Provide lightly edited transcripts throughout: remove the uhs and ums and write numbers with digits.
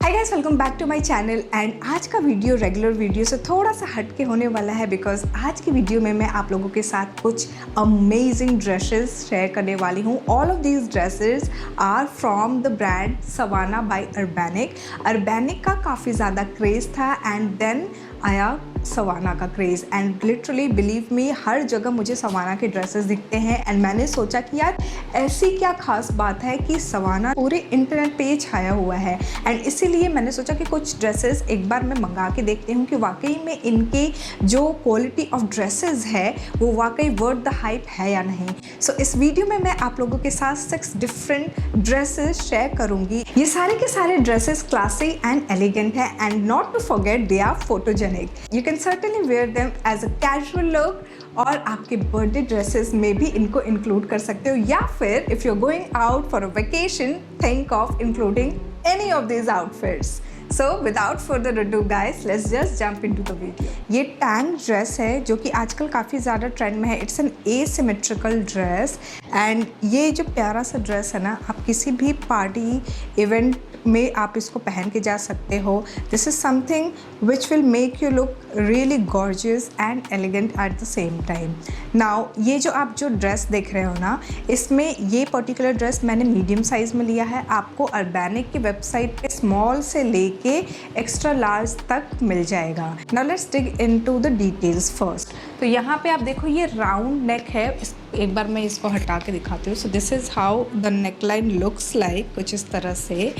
Hi guys, welcome back to my channel. And आज का video regular video से थोड़ा सा हट के होने वाला है बिकॉज आज की वीडियो में मैं आप लोगों के साथ कुछ अमेजिंग ड्रेसेस शेयर करने वाली हूँ। All of these dresses are from the brand Savana by Urbanic. Urbanic का काफ़ी ज़्यादा क्रेज़ था एंड देन आया सवाना का craze and literally believe me हर जगह मुझे सवाना के ड्रेसेस दिखते हैं एंड मैंने सोचा कि यार ऐसी क्या खास बात है कि सवाना पूरे इंटरनेट पे छाया हुआ है। एंड इसीलिए मैंने सोचा कि कुछ ड्रेसेस एक बार मैं मंगा के देखती हूँ कि वाकई में इनके जो क्वालिटी ऑफ ड्रेसेस है वो वाकई वर्थ द हाइप है या नहीं। सो इस वीडियो में मैं आप लोगों के साथ 6 डिफरेंट ड्रेसेस शेयर करूँगी। ये सारे के सारे ड्रेसेस क्लासी एंड एलिगेंट है and not to forget they are photogenic. You can certainly wear them as a casual look और आपके बर्थडे ड्रेसेस में भी इनको इंक्लूड कर सकते हो, या फिर if you are going out for a vacation think of including any of these outfits. So without further ado guys, let's just jump into the video. ये टैंक ड्रेस है जो कि आजकल काफ़ी ज़्यादा ट्रेंड में है। It's an asymmetrical dress and ये जो प्यारा सा ड्रेस है ना, आप किसी भी पार्टी इवेंट में आप इसको पहन के जा सकते हो। This is something which will make you look really gorgeous and elegant at the same time. Now ये जो आप जो ड्रेस देख रहे हो ना, इसमें ये पर्टिकुलर ड्रेस मैंने मीडियम साइज़ में लिया है। आपको अर्बैनिक की वेबसाइट पे स्मॉल से लेके एक्स्ट्रा लार्ज तक मिल जाएगा। Now let's dig into the details first. तो यहाँ पे आप देखो ये राउंड नेक है। एक बार मैं इसको हटा के दिखाती हूँ। सो this is how the neckline looks like. कुछ इस तरह से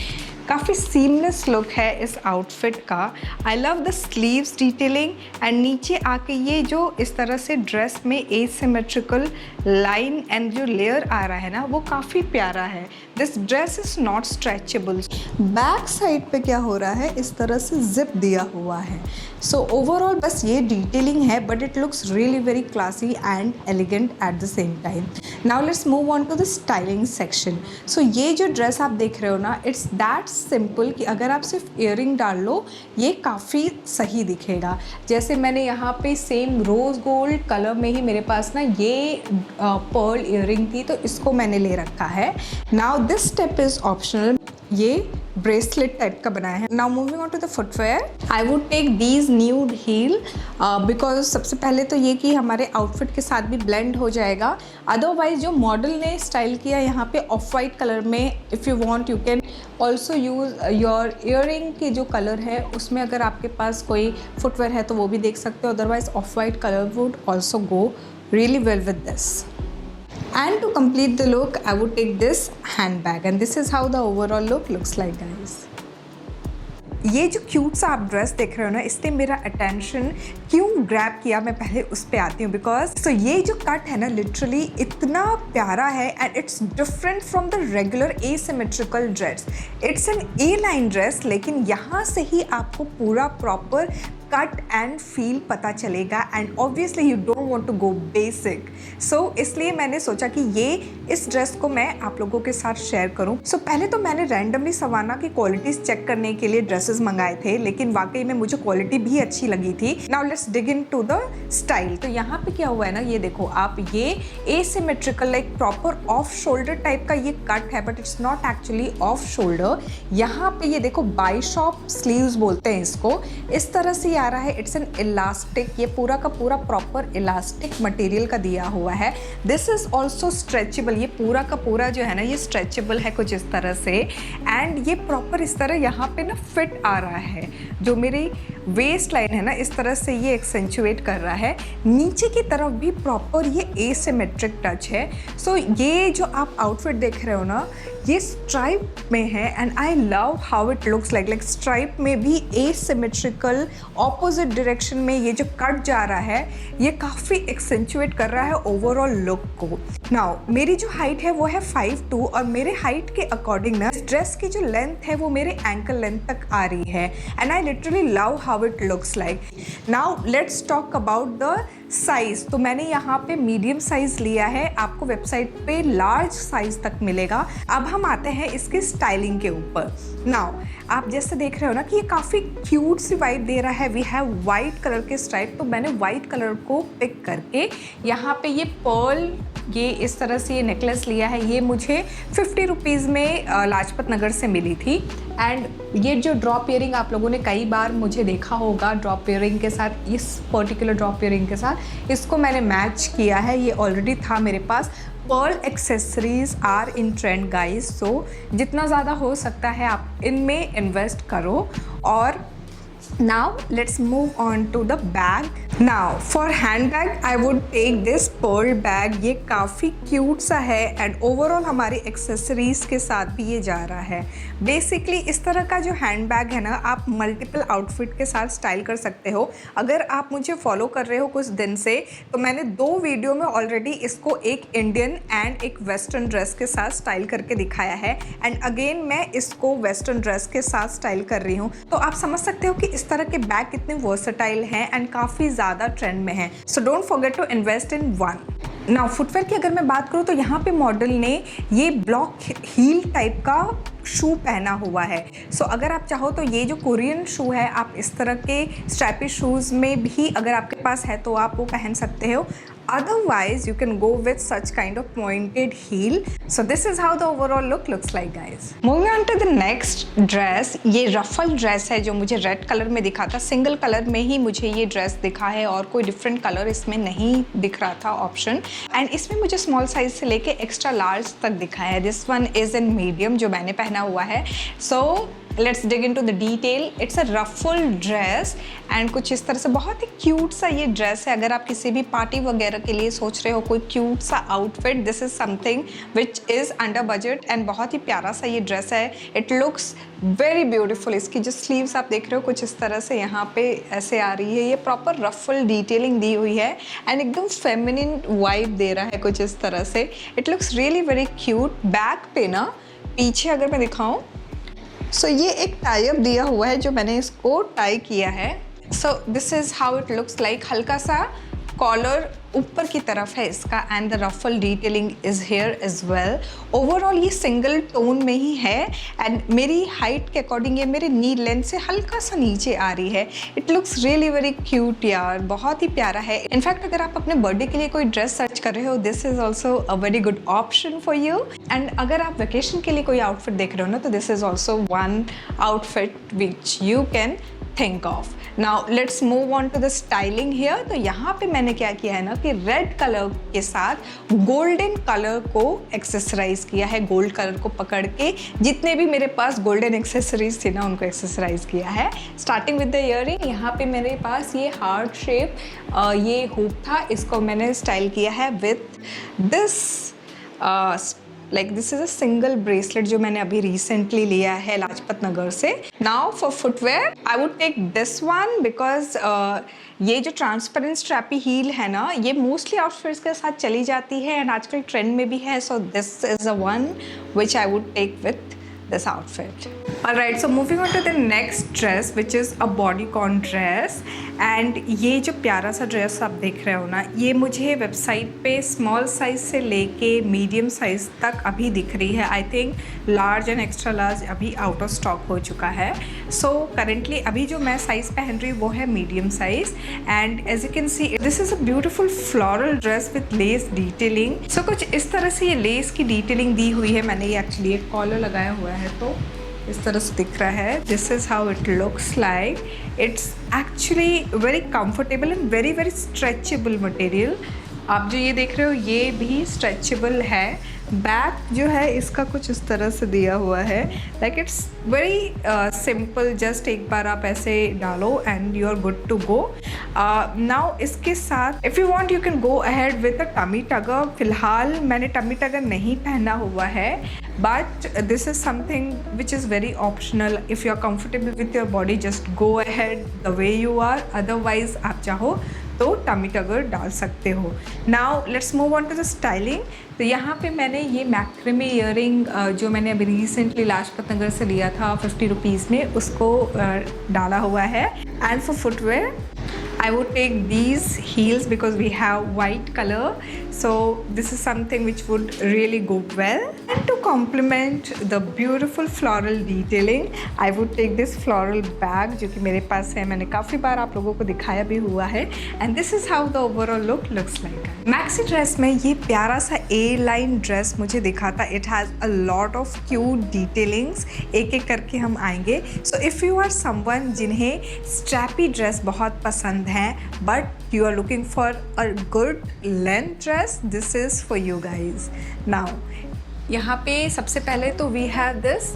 काफ़ी सीमलेस लुक है इस आउटफिट का। I love the sleeves detailing and नीचे आके ये जो इस तरह से ड्रेस में एसिमेट्रिकल लाइन एंड जो लेयर आ रहा है ना, वो काफ़ी प्यारा है। This dress is not stretchable. Back side पे क्या हो रहा है, इस तरह से जिप दिया हुआ है। सो ओवरऑल बस ये डिटेलिंग है but it looks really very classy and elegant at the same time. Now let's move on to the styling section. So ये जो ड्रेस आप देख रहे हो ना, इट्स दैट सिंपल कि अगर आप सिर्फ ईयरिंग डाल लो ये काफ़ी सही दिखेगा। जैसे मैंने यहाँ पे सेम रोज़ गोल्ड कलर में ही मेरे पास ना ये पर्ल ईयरिंग थी, तो इसको मैंने ले रखा है। Now this step is optional. ये ब्रेसलेट टाइप का बनाया है। Now moving on to the footwear, I would take these nude heel because सबसे पहले तो ये कि हमारे आउटफिट के साथ भी ब्लेंड हो जाएगा। अदरवाइज जो मॉडल ने स्टाइल किया यहाँ पे ऑफ वाइट कलर में, if you want you can also use your earring के जो कलर है उसमें अगर आपके पास कोई फुटवेयर है तो वो भी देख सकते हो। Otherwise of white colour would also go really well with this. And to complete the look, I would take this handbag and this is how the overall look looks like guys. ये जो cute सा आप dress देख रहे हो ना, इसने मेरा अटेंशन क्यों ग्रैब किया, मैं पहले उस पर आती हूँ। बिकॉज ये जो कट है ना, लिटरली इतना प्यारा है and it's different from the regular asymmetrical dress. It's an A line dress, लेकिन यहाँ से ही आपको पूरा प्रॉपर कट एंड फील पता चलेगा and obviously you don't want to go basic. So इसलिए मैंने सोचा कि ये इस ड्रेस को मैं आप लोगों के साथ शेयर करूं। सो पहले तो मैंने रैंडमली सवाना की क्वालिटीज़ चेक करने के लिए ड्रेसेस मंगाए थे, लेकिन वाकई में मुझे क्वालिटी भी अच्छी लगी थी। Now let's dig into the style. तो यहाँ पे क्या हुआ है ना, ये देखो आप, ये asymmetrical like proper off shoulder type का ये कट है but it's not actually off shoulder. यहाँ पे ये देखो बाइशॉप स्लीव्स बोलते हैं इसको, इस तरह से आ रहा है। इट्स एन इलास्टिक, ये पूरा का पूरा प्रॉपर इलास्टिक मटेरियल का दिया हुआ है। दिस इज ऑल्सो स्ट्रेचेबल, ये पूरा का पूरा जो है ना ये स्ट्रेचेबल है कुछ इस तरह से। एंड ये प्रॉपर इस तरह यहाँ पे ना फिट आ रहा है। जो मेरी वेस्ट लाइन है ना, इस तरह से ये एक्सेंचुएट कर रहा है। नीचे की तरफ भी प्रॉपर ये एसिमेट्रिक टच है। सो ये जो आप आउटफिट देख रहे हो ना, ये स्ट्राइप में है and I love how it looks like stripe में भी एसिमेट्रिकल ऑपोजिट डायरेक्शन में ये जो कट जा रहा है ये काफ़ी एक्सेंचुएट कर रहा है ओवरऑल लुक को। नाउ मेरी जो हाइट है वो है 5'2" और मेरे हाइट के अकॉर्डिंग ना इस ड्रेस की जो लेंथ है वो मेरे एंकल लेंथ तक आ रही है and I literally love how it looks like. Now let's talk about the size. तो मैंने यहाँ पे मीडियम साइज़ लिया है, आपको वेबसाइट पे लार्ज साइज़ तक मिलेगा। अब हम आते हैं इसके स्टाइलिंग के ऊपर। नाउ आप जैसे देख रहे हो ना कि ये काफ़ी क्यूट सी वाइब दे रहा है। वी हैव वाइट कलर के स्ट्राइप, तो मैंने वाइट कलर को पिक करके यहाँ पे ये पर्ल ये इस तरह से ये नेकलेस लिया है। ये मुझे 50 रुपीज़ में लाजपत नगर से मिली थी। एंड ये जो ड्रॉप ईयरिंग आप लोगों ने कई बार मुझे देखा होगा ड्रॉप ईयरिंग के साथ, इस पर्टिकुलर ड्रॉप ईयरिंग के साथ इसको मैंने मैच किया है। ये ऑलरेडी था मेरे पास। Pearl accessories are in trend guys, so जितना ज़्यादा हो सकता है आप इनमें इन्वेस्ट करो। और now let's move on to the bag. Now for handbag I would take this pearl bag. ये काफ़ी क्यूट सा है एंड ओवरऑल हमारी एक्सेसरीज के साथ भी ये जा रहा है। बेसिकली इस तरह का जो हैंड बैग है ना, आप मल्टीपल आउटफिट के साथ स्टाइल कर सकते हो। अगर आप मुझे फॉलो कर रहे हो कुछ दिन से, तो मैंने 2 वीडियो में ऑलरेडी इसको एक इंडियन एंड एक वेस्टर्न ड्रेस के साथ स्टाइल करके दिखाया है। एंड अगेन मैं इसको वेस्टर्न ड्रेस के साथ स्टाइल कर रही हूँ। तो आप समझ सकते हो कि इस तरह के बैग कितने वर्सेटाइल हैं एंड काफ़ी ज़्यादा ट्रेंड में हैं। So don't forget to invest in one. Now footwear की अगर मैं बात करूँ तो यहाँ पे मॉडल ने ये ब्लॉक हील टाइप का शू पहना हुआ है। सो अगर आप चाहो तो ये जो कोरियन शू है, आप इस तरह के स्ट्रैपी शूज़ में भी अगर आपके पास है तो आप वो पहन सकते हो। Otherwise you can go with such kind of pointed heel. So this is how the overall look looks like guys. Moving on to the next dress, ये रफल ड्रेस है जो मुझे रेड कलर में दिखा था। सिंगल कलर में ही मुझे ये ड्रेस दिखा है और कोई डिफरेंट कलर इसमें नहीं दिख रहा था ऑप्शन। एंड इसमें मुझे स्मॉल साइज से लेके एक्स्ट्रा लार्ज तक दिखा है। This one is in medium जो मैंने पहना हुआ है। So let's dig into the detail. It's a ruffle dress and कुछ इस तरह से बहुत ही क्यूट सा ये ड्रेस है। अगर आप किसी भी पार्टी वगैरह के लिए सोच रहे हो कोई क्यूट सा outfit, this is something which is under budget and बहुत ही प्यारा सा ये ड्रेस है। It looks very beautiful. इसकी जो स्लीव्स आप देख रहे हो कुछ इस तरह से यहाँ पे ऐसे आ रही है। ये प्रॉपर रफल डिटेलिंग दी हुई है एंड एकदम फेमिनिन वाइब दे रहा है कुछ इस तरह से। It looks really very cute. Back पे ना पीछे अगर मैं दिखाऊँ, सो ये एक टाई अप दिया हुआ है जो मैंने इसको टाई किया है। So this is how it looks like. हल्का सा कॉलर ऊपर की तरफ है इसका and the ruffle detailing is here as well. Overall ये सिंगल टोन में ही है एंड मेरी हाइट के अकॉर्डिंग ये मेरे नी लेंथ से हल्का सा नीचे आ रही है। It looks really very cute यार, बहुत ही प्यारा है। इनफैक्ट अगर आप अपने बर्थडे के लिए कोई ड्रेस सर्च कर रहे हो, this is also a very good option for you. And अगर आप वेकेशन के लिए कोई आउटफिट देख रहे हो ना, तो this is also one outfit which you can think of. Now let's move on to the styling here. तो यहाँ पे मैंने क्या किया है ना कि रेड कलर के साथ गोल्डन कलर को एक्सेसराइज किया है। गोल्ड कलर को पकड़ के जितने भी मेरे पास गोल्डन एक्सेसरीज थी ना, उनको एक्सेसराइज किया है। स्टार्टिंग विद द ईयरिंग, यहाँ पे मेरे पास ये हार्ट शेप ये हुक था, इसको मैंने स्टाइल किया है with this like this is a single bracelet जो मैंने अभी रिसेंटली लिया है लाजपत नगर से। Now for footwear I would take this one because ये जो ट्रांसपेरेंट स्ट्रैपी हील है ना, ये मोस्टली आउटफिट्स के साथ चली जाती है एंड आजकल ट्रेंड में भी है। So this is a one which I would take with this outfit. Alright, so moving on to the next dress which is a bodycon dress and ये जो प्यारा सा ड्रेस आप देख रहे हो ना, ये मुझे वेबसाइट पे स्मॉल साइज से लेके मीडियम साइज तक अभी दिख रही है। I think large and extra large अभी आउट ऑफ स्टॉक हो चुका है। सो करेंटली अभी जो मैं साइज़ पहन रही हूँ वो है medium size and as you can see this is a beautiful floral dress with lace detailing. So कुछ इस तरह से ये लेस की डिटेलिंग दी हुई है। मैंने ये एक्चुअली एक कॉलर लगाया हुआ है तो इस तरह से दिख रहा है। This is how it looks like. It's actually very comfortable and very very stretchable material. आप जो ये देख रहे हो ये भी स्ट्रेचेबल है। बैक जो है इसका कुछ इस तरह से दिया हुआ है। Like it's very simple, just एक बार आप ऐसे डालो and you are good to go. Now इसके साथ if you want you can go ahead with a tummy tucker. फिलहाल मैंने टमी टगर नहीं पहना हुआ है, but this is something which is very optional. If you are comfortable with your body just go ahead the way you are, otherwise आप चाहो तो tummy turgor डाल सकते हो। Now let's move on to the styling. तो यहाँ पे मैंने ये मैक्रेमे ईयरिंग जो मैंने अभी रिसेंटली लाजपत नगर से लिया था 50 रुपीज़ में, उसको डाला हुआ है। And for footwear I would take these heels because we have white color, So this is something which would really go well. And to complement the beautiful floral detailing, I would take this floral bag जो कि मेरे पास है, मैंने काफ़ी बार आप लोगों को दिखाया भी हुआ है. And this is how the overall look looks like. Maxi dress में ये प्यारा सा A-line ड्रेस मुझे दिखा था. It has a lot of cute detailings. एक एक करके हम आएंगे. So if you are someone जिन्हें strappy ड्रेस बहुत पसंद है but you are looking for a good length dress, this is for you guys. Now यहाँ पे सबसे पहले तो we have this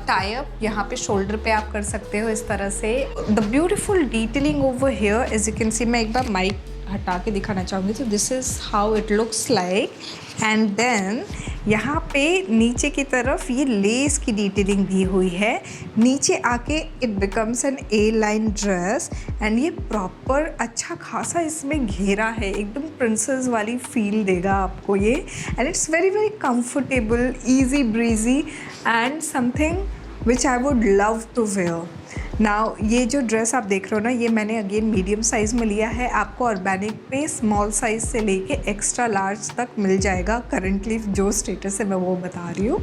tie up. यहाँ पे शोल्डर पे आप कर सकते हो इस तरह से. The beautiful detailing over here, as you can see, मैं एक बार माइक हटा के दिखाना चाहूँगी. तो this is how it looks like. And then यहाँ पे नीचे की तरफ ये लेस की डिटेलिंग दी हुई है. नीचे आके it becomes N A-line dress. And ये प्रॉपर अच्छा खासा इसमें घेरा है, एकदम प्रिंसेस वाली फील देगा आपको ये. And it's very very comfortable, easy breezy and something which I would love to wear. Now ये जो ड्रेस आप देख रहे हो ना, ये मैंने अगेन मीडियम साइज़ में लिया है. आपको ऑर्गेनिक पे स्मॉल साइज़ से लेके एक्स्ट्रा लार्ज तक मिल जाएगा. करंटली जो स्टेटस है मैं वो बता रही हूँ.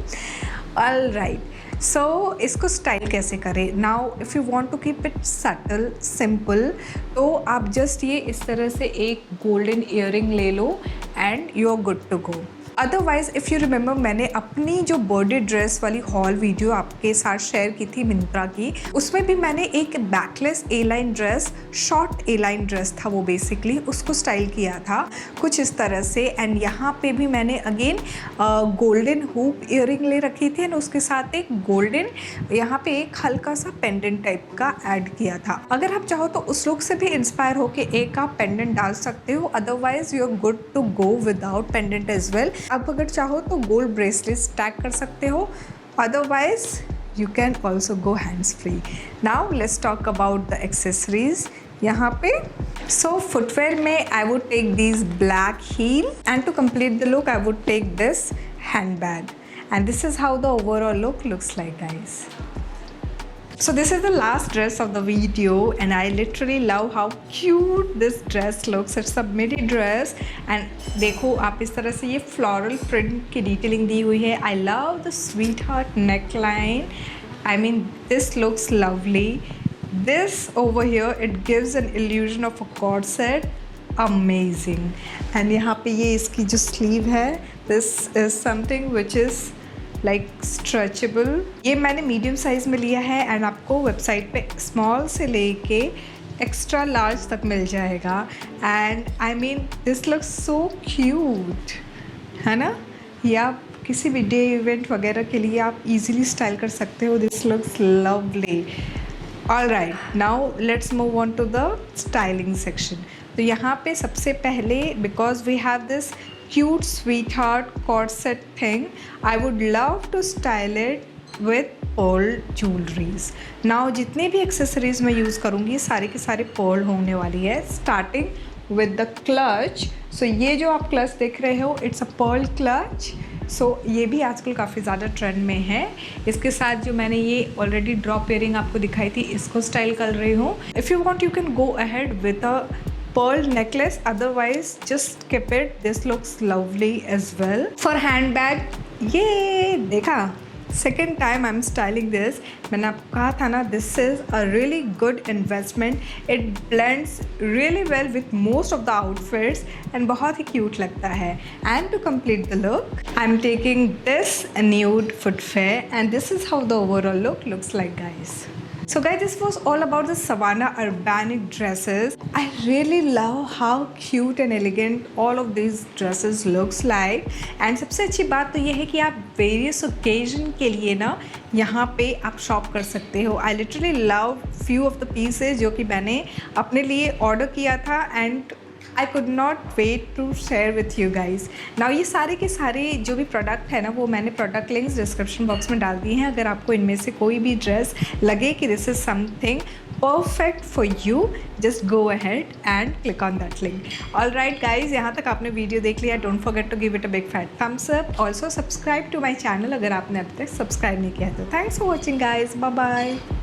ऑल राइट, सो इसको स्टाइल कैसे करें. Now if you want to keep it subtle simple, तो आप जस्ट ये इस तरह से एक गोल्डन ईयरिंग ले लो and you are good to go. Otherwise if you remember, मैंने अपनी जो बर्थडे ड्रेस वाली हॉल वीडियो आपके साथ शेयर की थी मिंत्रा की, उसमें भी मैंने एक backless A-line dress, short A-line dress था वो, बेसिकली उसको स्टाइल किया था कुछ इस तरह से. एंड यहाँ पे भी मैंने अगेन गोल्डन हुप ईयरिंग ले रखी थी एंड उसके साथ एक गोल्डन यहाँ पे एक हल्का सा पेंडेंट टाइप का ऐड किया था. अगर आप चाहो तो उस लुक से भी इंस्पायर होके एक आप पेंडेंट डाल सकते हो. Otherwise you are good to go without pendant as well. अब अगर चाहो तो गोल्ड ब्रेसलेट टैग कर सकते हो. Otherwise you can also go hands free. Now let's talk about the accessories. यहाँ पे सो फुटवेयर में I would take this black heel and to complete the look I would take this handbag. And this is how the overall look looks like guys. So this is the last dress of the video and I literally love how cute this dress looks. It's a midi dress and देखो आप इस तरह से ये floral print की detailing दी हुई है. I love the sweetheart neckline. I mean this looks lovely. This over here it gives an illusion of a corset. Amazing. And यहाँ पे ये इसकी जो sleeve है, this is something which is like stretchable. ये मैंने मीडियम साइज़ में लिया है एंड आपको वेबसाइट पे स्मॉल से लेके एक्स्ट्रा लार्ज तक मिल जाएगा. And I mean this looks so cute, है ना. या आप किसी भी डे इवेंट वगैरह के लिए आप इजीली स्टाइल कर सकते हो. This looks lovely. All right, now let's move on to the styling section. तो यहाँ पे सबसे पहले, because we have this cute sweetheart corset thing, I would love to style it with pearl jewelries. Now जितने भी accessories मैं use करूँगी सारे के सारे pearl होने वाली है. Starting with the clutch. So ये जो आप क्लच देख रहे हो, it's a pearl clutch. सो ये भी आजकल काफ़ी ज़्यादा ट्रेंड में है. इसके साथ जो मैंने ये ऑलरेडी ड्रॉप ईयरिंग आपको दिखाई थी, इसको स्टाइल कर रही हूँ. If you want you can go ahead with a pearl necklace, otherwise just keep it. This looks lovely as well. For handbag, ये देखा, second time I'm styling this. मैंने आपको कहा था ना, this is a really good investment. It blends really well with most of the outfits and बहुत ही cute लगता है. And to complete the look, I'm taking this nude footwear and this is how the overall look looks like, guys. So guys, this was all about the Savannah Urbanic dresses. I really love how cute and elegant all of these dresses looks like. And सबसे अच्छी बात तो ये है कि आप various occasion के लिए ना यहाँ पे आप शॉप कर सकते हो. I literally love few of the pieces जो कि मैंने अपने लिए ऑर्डर किया था and I could not wait to share with you guys. Now ये सारे के सारे जो भी प्रोडक्ट है ना, वो मैंने प्रोडक्ट लिंक्स डिस्क्रिप्शन बॉक्स में डाल दिए हैं. अगर आपको इनमें से कोई भी ड्रेस लगे कि this is something perfect for you, just go ahead and click on that link. All right guys, यहाँ तक आपने वीडियो देख लिया. Don't forget to give it a big fat thumbs up. Also subscribe to my channel अगर आपने अब तक subscribe नहीं किया तो. Thanks for watching guys. Bye bye.